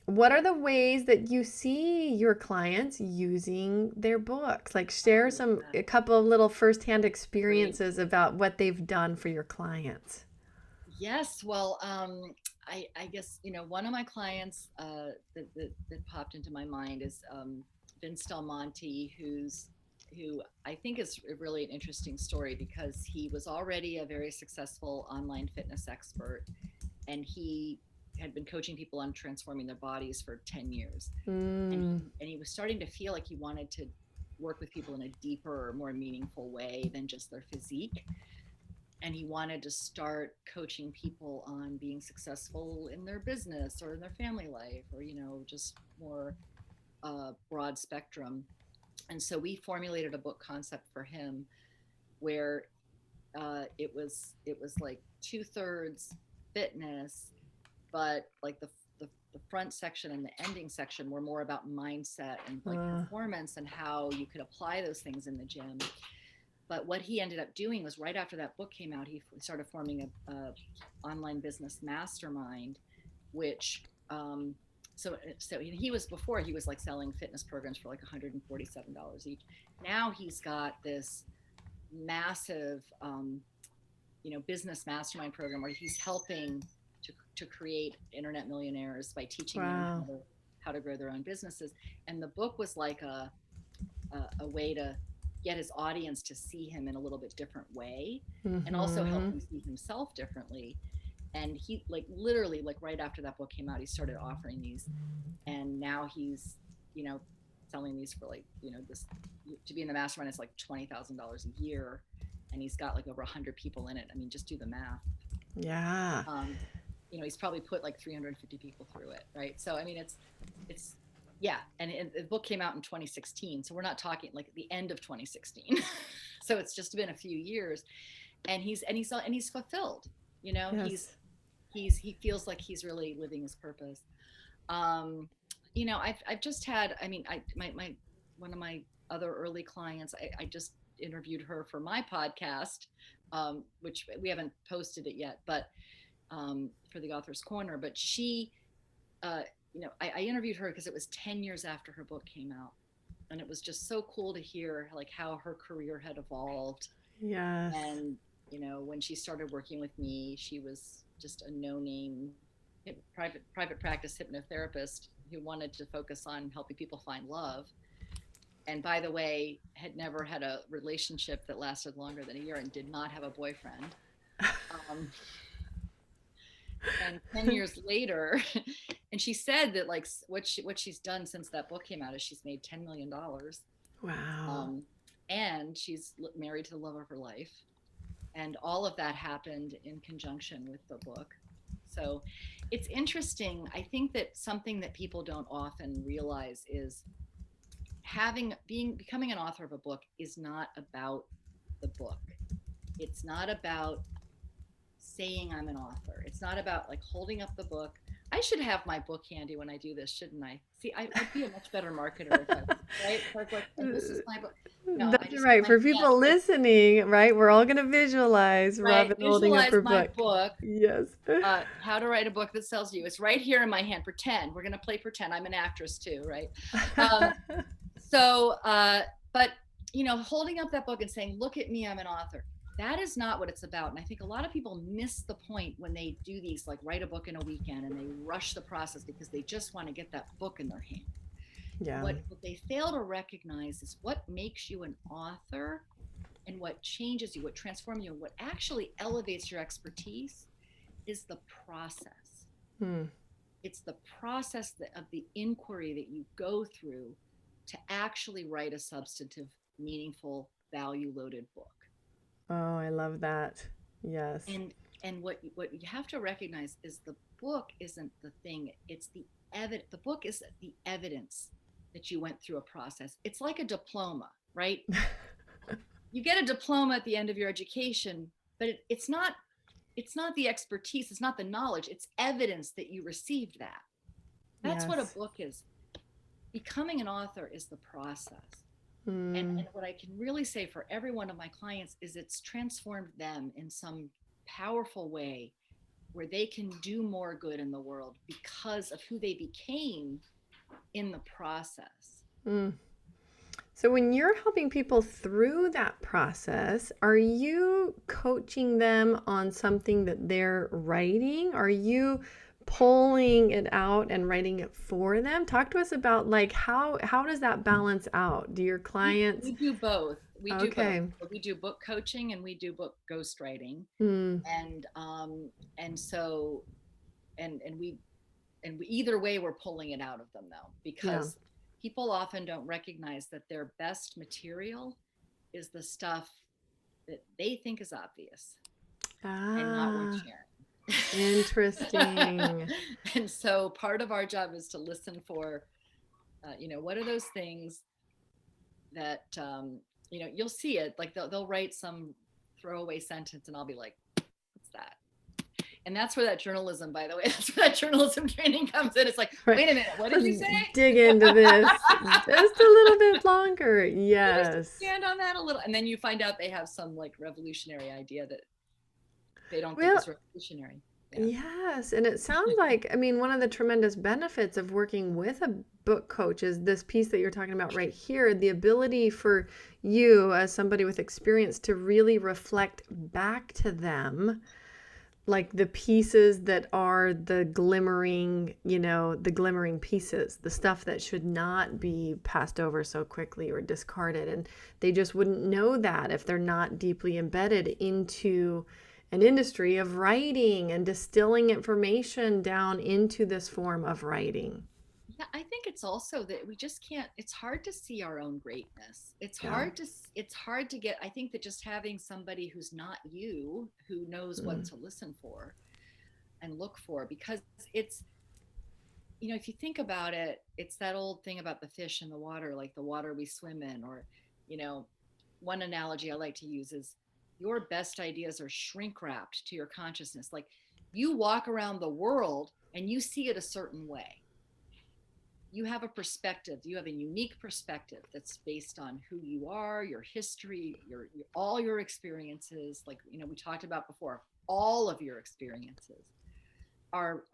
What are the ways that you see your clients using their books? Like share Oh, a couple of little firsthand great. experiences about what they've done for your clients. Yes. Well, I guess, one of my clients that popped into my mind is Vince Del Monte, who I think is really an interesting story because he was already a very successful online fitness expert, and he had been coaching people on transforming their bodies for 10 years. Mm. And he was starting to feel like he wanted to work with people in a deeper, more meaningful way than just their physique. And he wanted to start coaching people on being successful in their business or in their family life, or, just more broad spectrum. And so we formulated a book concept for him where it was like 2/3 fitness, but like the front section and the ending section were more about mindset and like performance and how you could apply those things in the gym. But what he ended up doing was right after that book came out, he started forming a online business mastermind, which so he was, before he was like selling fitness programs for like $147 each. Now he's got this massive business mastermind program where he's helping to create internet millionaires by teaching them how to grow their own businesses. And the book was like a way to get his audience to see him in a little bit different way, and also help him see himself differently. And he, like, literally, like right after that book came out, he started offering these, and now he's selling these for like this, to be in the mastermind, it's like $20,000 a year, and he's got like over 100 people in it. I mean, just do the math. Yeah. He's probably put like 350 people through it, right? So I mean, it's yeah. And the book came out in 2016, so we're not talking like the end of 2016. So it's just been a few years, and he's fulfilled. Yes. He feels like he's really living his purpose. I've just had, I mean, my one of my other early clients, I just interviewed her for my podcast, which we haven't posted it yet, but for the Author's Corner. But she, I interviewed her because it was 10 years after her book came out, and it was just so cool to hear like how her career had evolved. Yes. And when she started working with me, she was just a no-name private practice hypnotherapist who wanted to focus on helping people find love. And by the way, had never had a relationship that lasted longer than a year and did not have a boyfriend. And 10 years later, and she said that like what she's done since that book came out is she's made $10 million. Wow. And she's married to the love of her life. And all of that happened in conjunction with the book. So it's interesting. I think that something that people don't often realize is becoming an author of a book is not about the book. It's not about saying I'm an author. It's not about like holding up the book. I should have my book handy when I do this, shouldn't I? See, I'd be a much better marketer if I was, right? Like, this is my book. No, That's right. For people listening, right? We're all going to visualize Robin holding up her book. Yes. How to write a book that sells you. It's right here in my hand. Pretend. We're going to play pretend. I'm an actress too, right? But holding up that book and saying, look at me, I'm an author. That is not what it's about. And I think a lot of people miss the point when they do these, like write a book in a weekend, and they rush the process because they just want to get that book in their hand. Yeah. What they fail to recognize is what makes you an author, and what changes you, what transforms you, and what actually elevates your expertise is the process. It's the process of the inquiry that you go through to actually write a substantive, meaningful, value-loaded book. Oh, I love that. Yes. And what you have to recognize is the book isn't the thing. It's the the book is the evidence that you went through a process. It's like a diploma, right? You get a diploma at the end of your education, but it's not the expertise. It's not the knowledge. It's evidence that you received that. That's what a book is. Becoming an author is the process. And what I can really say for every one of my clients is it's transformed them in some powerful way where they can do more good in the world because of who they became in the process. So when you're helping people through that process, are you coaching them on something that they're writing? Are you pulling it out and writing it for them? Talk to us about like how does that balance out? Do your clients? We do both. We do both. Okay. So we do book coaching and we do book ghostwriting. Hmm. And and so and we either way we're pulling it out of them though, Yeah. because people often don't recognize that their best material is the stuff that they think is obvious and not worth Ah, sharing. interesting. And so part of our job is to listen for, what are those things that, you'll see it, like they'll write some throwaway sentence and I'll be like, what's that? And that's where that journalism, by the way, that's where that journalism training comes in. It's like, Right. wait a minute, what did you Let's say? dig into this just a little bit longer. Just Yes. expand on that a little. And then you find out they have some like revolutionary idea that they don't think Well, is revolutionary. Yeah. yes, and it sounds like, I mean, one of the tremendous benefits of working with a book coach is this piece that you're talking about right here, the ability for you as somebody with experience to really reflect back to them like the pieces that are the glimmering, the glimmering pieces, the stuff that should not be passed over so quickly or discarded. And they just wouldn't know that if they're not deeply embedded into an industry of writing and distilling information down into this form of writing. Yeah, I think it's also that we just can't, it's hard to see our own greatness. Yeah. It's hard to get, I think that just having somebody who's not you, who knows what Mm. to listen for and look for, because it's, if you think about it, it's that old thing about the fish in the water, like the water we swim in, or, you know, one analogy I like to use is your best ideas are shrink wrapped to your consciousness. Like you walk around the world and you see it a certain way. You have a perspective, you have a unique perspective that's based on who you are, your history, all your experiences, like we talked about before, all of your experiences are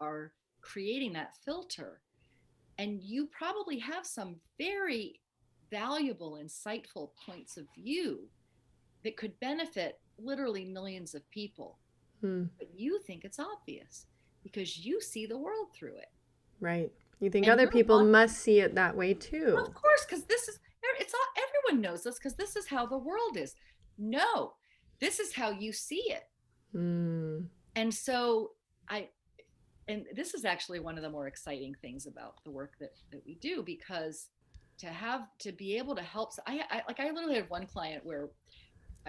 creating that filter. And you probably have some very valuable, insightful points of view that could benefit literally millions of people. Mm. But you think it's obvious because you see the world through it. Right. You think And other you're people walking, must see it that way too. of course, because this is, it's all, everyone knows this because this is how the world is. No, this is how you see it. Mm. And so I, and this is actually one of the more exciting things about the work that we do, because to be able to help, I literally had one client where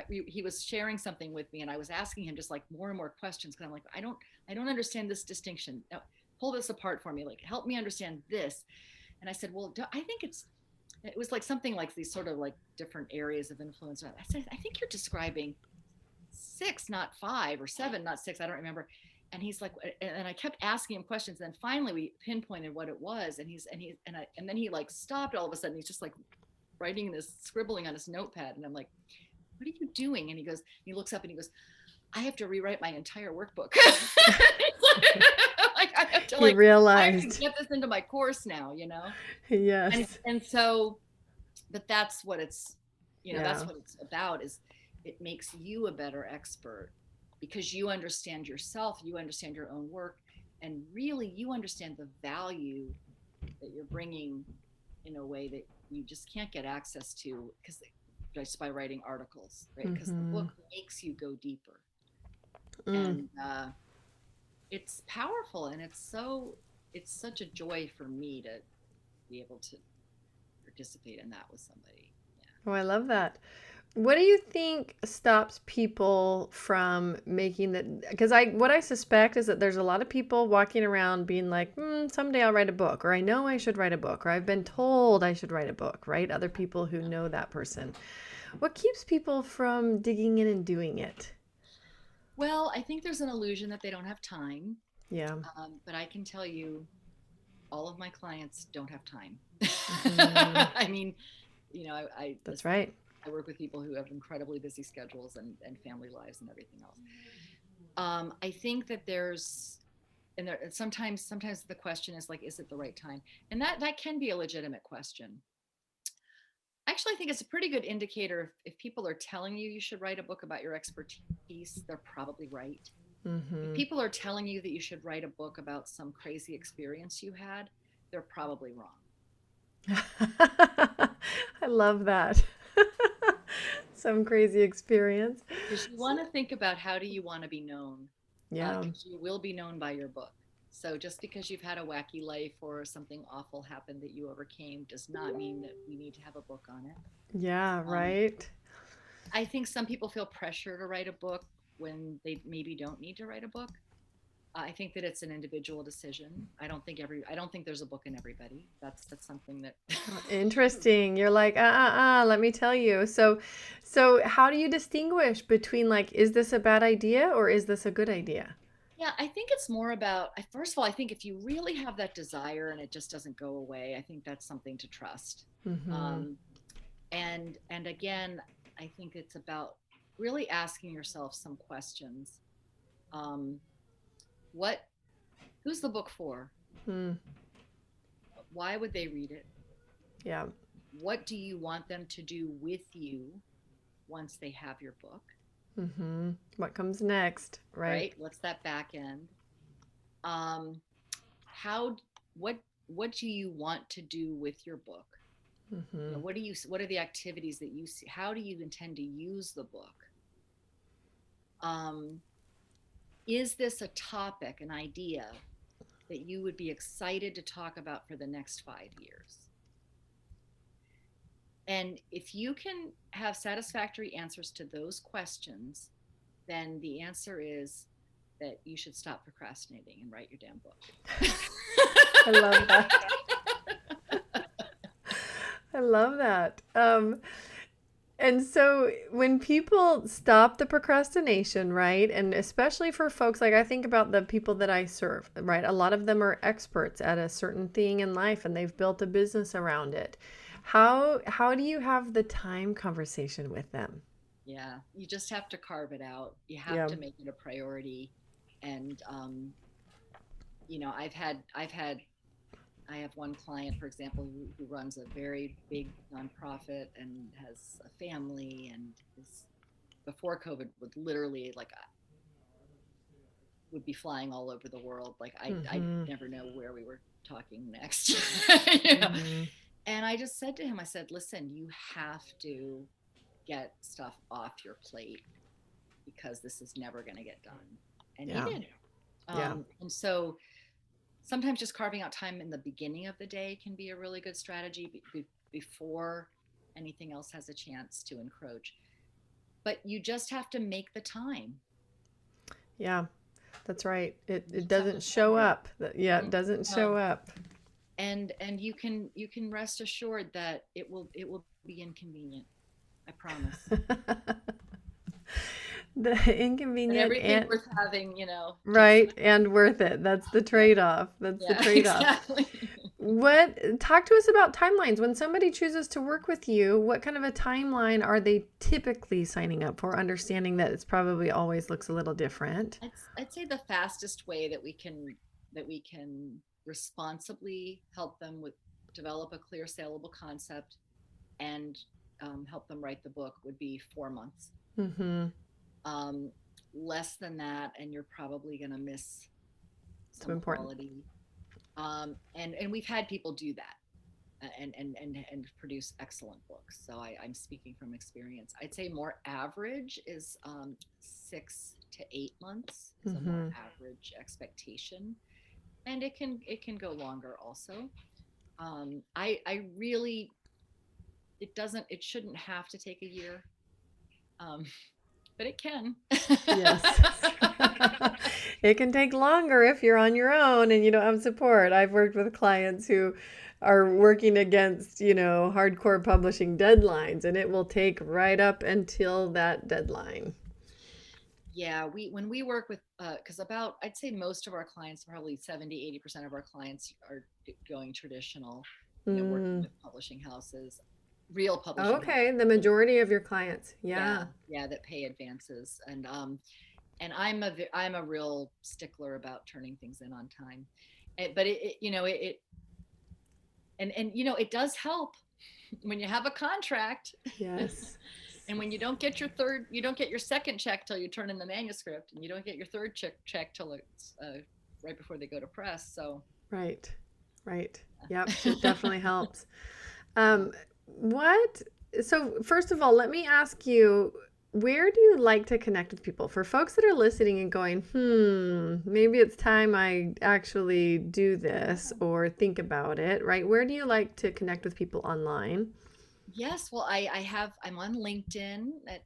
he was sharing something with me and I was asking him just like more and more questions, because I'm like, I don't understand this distinction. Now, pull this apart for me, like help me understand this. And I said, well, I think it was like something like these sort of like different areas of influence. I said, I think you're describing 6, not 5, or 7, not 6, I don't remember. And he's like, and I kept asking him questions. And then finally we pinpointed what it was. And then he like stopped all of a sudden. He's just like writing this, scribbling on his notepad. And I'm like, what are you doing? And he looks up and he goes, I have to rewrite my entire workbook. Like He I have to realized. get this into my course now, Yes. and so, but that's what it's, Yeah. that's what it's about, is it makes you a better expert because you understand yourself, you understand your own work, and really you understand the value that you're bringing in a way that you just can't get access to because just by writing articles, right? Because the Mm-hmm. book makes you go deeper. Mm. And it's powerful, and it's such a joy for me to be able to participate in that with somebody. Yeah. Oh, I love that. What do you think stops people from making that? Because what I suspect is that there's a lot of people walking around being like, someday I'll write a book, or I know I should write a book, or I've been told I should write a book, right? Other people who know that person. What keeps people from digging in and doing it? Well, I think there's an illusion that they don't have time, Yeah. but I can tell you, all of my clients don't have time. Hmm. I mean, That's right. I work with people who have incredibly busy schedules and family lives and everything else. I think that there's, and there sometimes the question is like, is it the right time? And that can be a legitimate question. Actually, I think it's a pretty good indicator if people are telling you you should write a book about your expertise, they're probably right. If Mm-hmm. people are telling you that you should write a book about some crazy experience you had, they're probably wrong. I love that. Some crazy experience. Because you want to think about how do you want to be known, Yeah. because you will be known by your book. So just because you've had a wacky life or something awful happened that you overcame does not mean that we need to have a book on it. Yeah, um, right. I think some people feel pressure to write a book when they maybe don't need to write a book. I think that it's an individual decision. I don't think there's a book in everybody. That's something that Interesting. You're like, let me tell you. So how do you distinguish between like, is this a bad idea or is this a good idea? Yeah, I think it's more about, first of all, I think if you really have that desire and it just doesn't go away, I think that's something to trust. Mm-hmm. Um, and again, I think it's about really asking yourself some questions. Um, what, who's the book for? Hmm. Why would they read it? Yeah. What do you want them to do with you once they have your book? Mm-hmm. What comes next? Right. Right? What's that back end? Um, how, what, what do you want to do with your book? Mm-hmm. What are the activities that you see? How do you intend to use the book? um, is this a topic, an idea that you would be excited to talk about for the next 5 years? And if you can have satisfactory answers to those questions, then the answer is that you should stop procrastinating and write your damn book. I love that. I love that. And so when people stop the procrastination, right? And especially for folks, like I think about the people that I serve, right? A lot of them are experts at a certain thing in life and they've built a business around it. How do you have the time conversation with them? Yeah, you just have to carve it out. You have Yeah. to make it a priority. And I have one client, for example, who runs a very big nonprofit and has a family and is before COVID would literally like would be flying all over the world. Like I Mm-hmm. never know where we were talking next. you know? Mm-hmm. And I just said to him, I said, listen, you have to get stuff off your plate because this is never going to get done. And he Yeah. did. Yeah. And so sometimes just carving out time in the beginning of the day can be a really good strategy before anything else has a chance to encroach. But you just have to make the time. Yeah. That's right. It You it just have to doesn't show find it. up. Yeah, it doesn't show No. up. And you can rest assured that it will be inconvenient. I promise. The But inconvenient everything and worth having, takes right and worth it. That's the yeah, trade-off. That's the yeah, trade-off. exactly. What talk to us about timelines. When somebody chooses to work with you, what kind of a timeline are they typically signing up for, understanding that it's probably always looks a little different? I'd say the fastest way that we can responsibly help them with develop a clear saleable concept and help them write the book would be 4 months. Mm-hmm. Um, Less than that, and you're probably going to miss So some important. quality. And we've had people do that and produce excellent books. So I'm speaking from experience. I'd say more average is 6 to 8 months is a more Mm-hmm. average expectation, and it can go longer also. I really it shouldn't have to take a year, um, but it can. Yes. It can take longer if you're on your own and you don't have support. I've worked with clients who are working against, hardcore publishing deadlines, and it will take right up until that deadline. Yeah, we when we work with because about I'd say most of our clients, probably 70-80% of our clients are going traditional, working Mm. with publishing houses, real publishing Okay, the houses. majority of your clients. Yeah, Yeah. yeah, that pay advances. And I'm a real stickler about turning things in on time. But it and it does help when you have a contract. Yes. And when you don't get your third, you don't get your second check till you turn in the manuscript, and you don't get your third check till it's right before they go to press. So Right. Right. Yep. It definitely helps. yeah. What? So, first of all, let me ask you, where do you like to connect with people? For folks that are listening and going, maybe it's time I actually do this or think about it, right? Where do you like to connect with people online? Yes, well, I'm on LinkedIn at,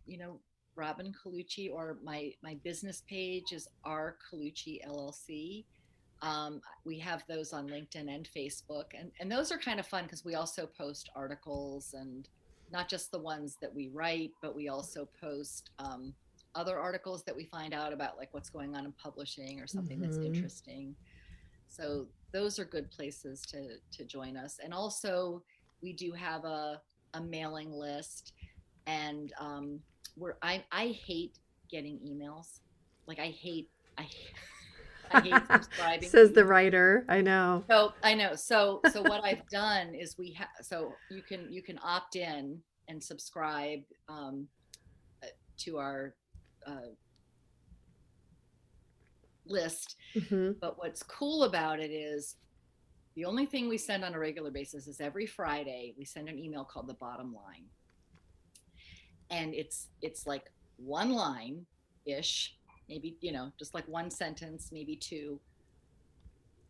Robin Colucci, or my business page is R Colucci LLC. We have those on LinkedIn and Facebook, and those are kind of fun because we also post articles, and not just the ones that we write, but we also post other articles that we find out about, like what's going on in publishing or something that's Mm-hmm. interesting. So those are good places to join us. And also, we do have a mailing list, and where I hate getting emails. Like I I hate subscribing to Says the email. writer. I know. So I know. So what I've done is so you can opt in and subscribe to our uh, list. Mm-hmm. But what's cool about it is the only thing we send on a regular basis is every Friday we send an email called the bottom line, and it's like one line ish, maybe just like one sentence, maybe two,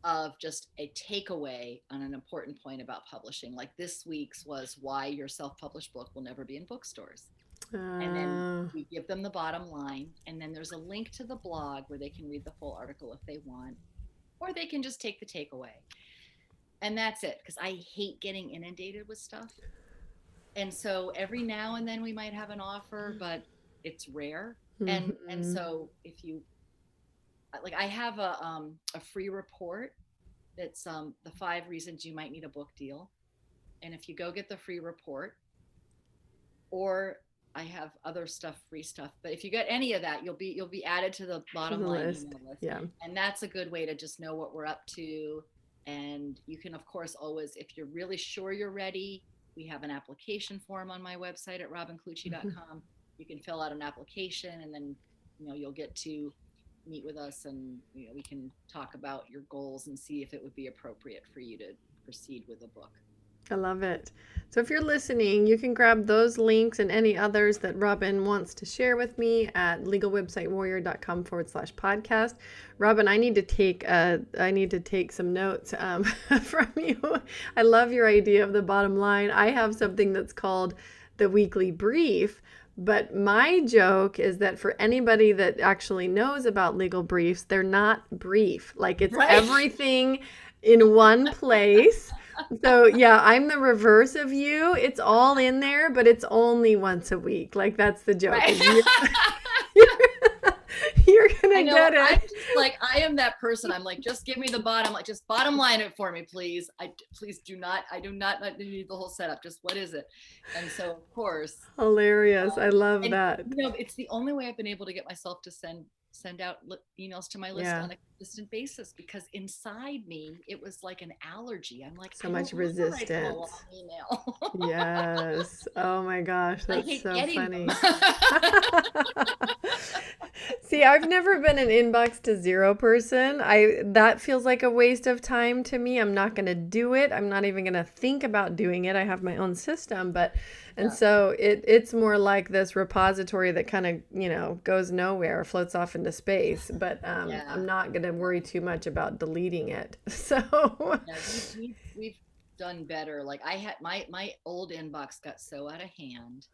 of just a takeaway on an important point about publishing. Like this week's was why your self-published book will never be in bookstores. And then Uh, we give them the bottom line, and then there's a link to the blog where they can read the full article if they want, or they can just take the takeaway. And that's it, because I hate getting inundated with stuff. And so every now and then we might have an offer, but it's rare. And mm-hmm. so if you like, I have a free report that's the 5 reasons you might need a book deal. And if you go get the free report, or I have other stuff, free stuff, but if you get any of that, you'll be added to the To bottom the line list. email list. Yeah. And that's a good way to just know what we're up to. And you can, of course, always, if you're really sure you're ready, we have an application form on my website at Mm-hmm. robinclucci.com. You can fill out an application, and then you'll get to meet with us, and we can talk about your goals and see if it would be appropriate for you to proceed with a book. I love it. So if you're listening, you can grab those links and any others that Robin wants to share with me at legalwebsitewarrior.com/podcast. Robin, I need to take some notes from you. I love your idea of the bottom line. I have something that's called the weekly brief. But my joke is that for anybody that actually knows about legal briefs, they're not brief. Like it's Right. everything in one place. So yeah, I'm the reverse of you. It's all in there, but it's only once a week. Like that's the joke. Right. Is you're, you're I gonna know. get I'm it. just like, I am that person. I'm like, just give me the bottom, like just bottom line it for me, please. Please do not. I do not need the whole setup. Just what is it? And so, of course, Hilarious. I love and that. it's the only way I've been able to get myself to send out emails to my list Yeah. on a consistent basis, because inside me it was like an allergy. I'm like, So I don't much want to write them a long resistance. email. Yes. Oh my gosh, I that's hate so getting them. funny. See, I've never been an inbox to zero person. I that feels like a waste of time to me. I'm not going to do it. I'm not even going to think about doing it. I have my own system, but and Yeah, so it's more like this repository that kind of, goes nowhere, floats off into space, but yeah, I'm not going to yeah. worry too much about deleting it. So, Yeah, we've done better. Like I had my old inbox got so out of hand.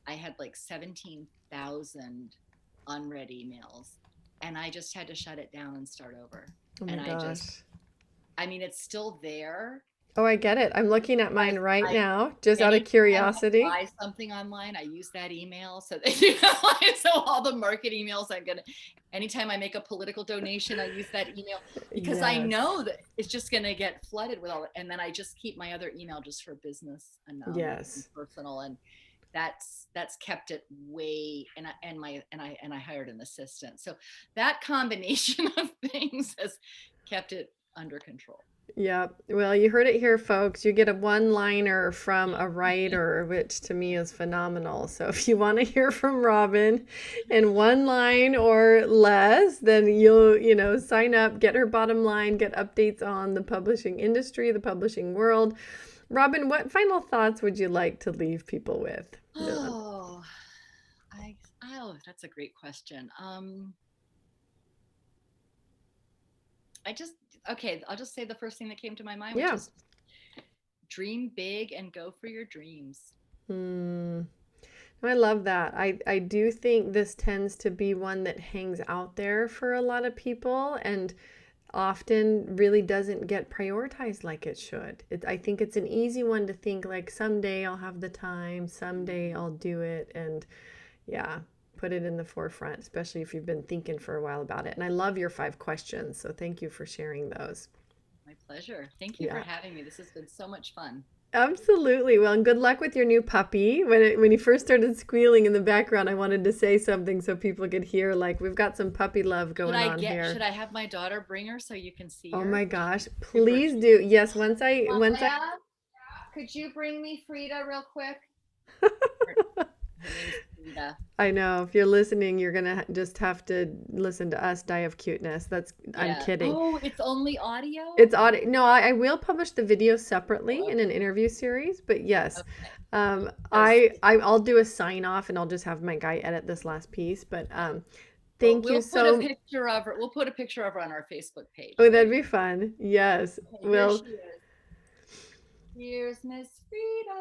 I had like 17,000 unread emails, and I just had to shut it down and start over. oh my And gosh. I mean, it's still there. Oh, I get it. I'm looking at I mine right I now, just out of anytime I curiosity. buy something online, I use that email, so that so all the market emails I'm gonna. Anytime I make a political donation, I use that email, because I Yes. know that it's just gonna get flooded with all. And then I just keep my other email just for business and Yes. personal, and that's kept it way. And I hired an assistant, so that combination of things has kept it under control. Yeah. Well, you heard it here, folks. You get a one-liner from a writer, which to me is phenomenal. So if you want to hear from Robin in one line or less, then you'll sign up, get her bottom line, get updates on the publishing industry, the publishing world. Robin, what final thoughts would you like to leave people with? Oh, that's a great question. I'll just say the first thing that came to my mind, which Yeah. is dream big and go for your dreams. I love that. I do think this tends to be one that hangs out there for a lot of people and often really doesn't get prioritized like it should. I think it's an easy one to think like someday I'll have the time, someday I'll do it, and yeah, put it in the forefront, especially if you've been thinking for a while about it. And I love your 5 questions, so thank you for sharing those. My pleasure. Thank you for having me. This has been so much fun. Absolutely. Well, and good luck with your new puppy. When he first started squealing in the background, I wanted to say something so people could hear, like, we've got some puppy love going on here. Should I have my daughter bring her so you can see her? Oh my gosh, please do. Yes, once I could you bring me Frida real quick? Her name's Frida. I know. If you're listening, you're gonna just have to listen to us die of cuteness. I'm kidding. Oh, it's only audio? It's audio. No, I will publish the video separately in an interview series, but yes. Okay. I'll do a sign off and I'll just have my guy edit this last piece. But thank you so much. We'll put a picture of her on our Facebook page. Oh, that'd be fun. Yes. Okay, here's Miss Frida.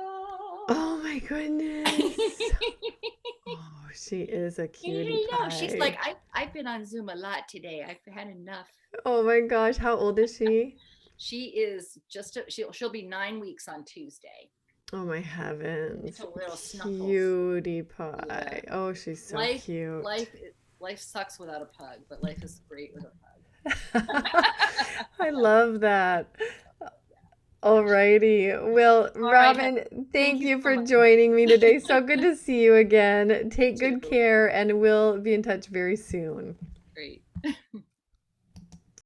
Oh my goodness. Oh, she is a cutie pie. She's like, I've been on Zoom a lot today. I've had enough. Oh my gosh. How old is she? She is she'll be 9 weeks on Tuesday. Oh my heavens. It's a little snuffles. Cutie pie. Yeah. Oh, she's so cute. Life sucks without a pug, but life is great with a pug. I love that. Alrighty. Well, Robin, thank you for joining me today. So good to see you again. Take good care, and we'll be in touch very soon. Great.